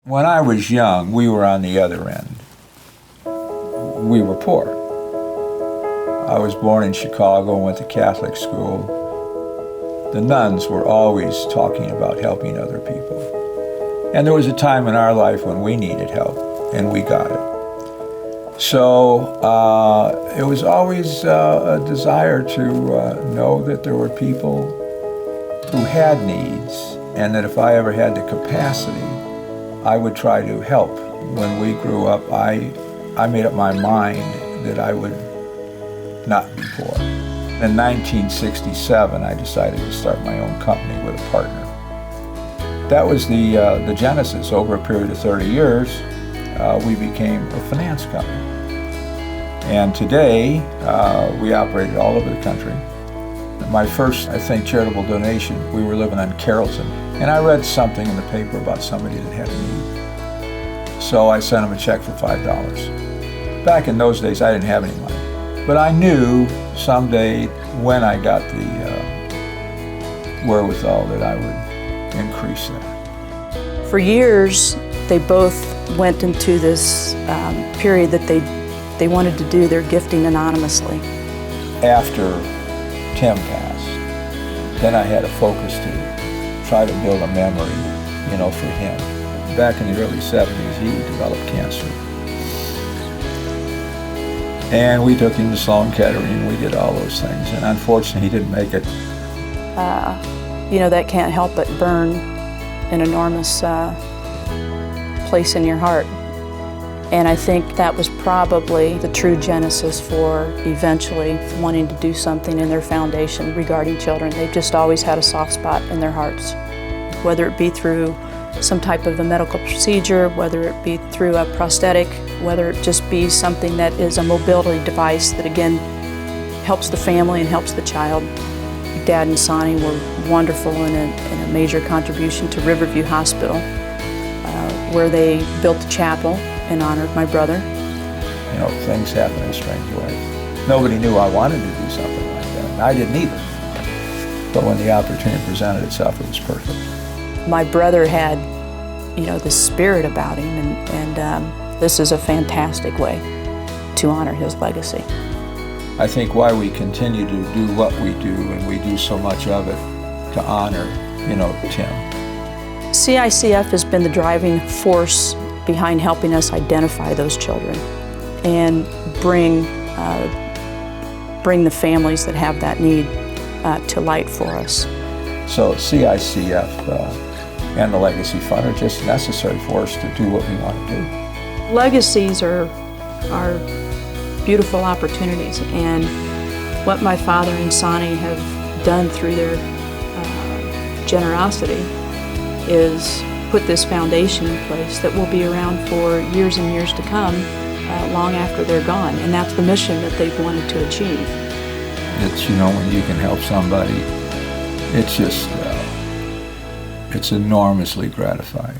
When I was young, we were on the other end. We were poor. I was born in Chicago and went to Catholic school. The nuns were always talking about helping other people. And there was a time in our life when we needed help, and we got it. So it was always a desire to know that there were people who had needs, and that if I ever had the capacity, I would try to help. When we grew up, I made up my mind that I would not be poor. In 1967, I decided to start my own company with a partner. That was the genesis. Over a period of 30 years, we became a finance company. And today, we operate all over the country. My first, I think, charitable donation, we were living on Carrollton, and I read something in the paper about somebody that had a need. So I sent him a check for $5. Back in those days, I didn't have any money. But I knew someday when I got the wherewithal that I would increase that. For years, they both went into this period that they wanted to do their gifting anonymously. After Tim passed, then I had a focus to try to build a memory, for him. Back in the early 70s, he developed cancer. And we took him to Sloan Kettering, we did all those things, and unfortunately he didn't make it. That can't help but burn an enormous place in your heart. And I think that was probably the true genesis for eventually wanting to do something in their foundation regarding children. They've just always had a soft spot in their hearts, whether it be through some type of a medical procedure, whether it be through a prosthetic, whether it just be something that is a mobility device that again helps the family and helps the child. Dad and Soni were wonderful in a major contribution to Riverview Hospital, where they built a chapel in honor of my brother. Things happen in strange ways. Nobody knew I wanted to do something like that, and I didn't either. But when the opportunity presented itself, it was perfect. My brother had, this spirit about him, and this is a fantastic way to honor his legacy. I think why we continue to do what we do, and we do so much of it, to honor, Tim. CICF has been the driving force behind helping us identify those children and bring the families that have that need to light for us. So CICF and the Legacy Fund are just necessary for us to do what we want to do. Legacies are beautiful opportunities, and what my father and Soni have done through their generosity is put this foundation in place that will be around for years and years to come, long after they're gone, and that's the mission that they've wanted to achieve. It's, when you can help somebody, it's just, it's enormously gratifying.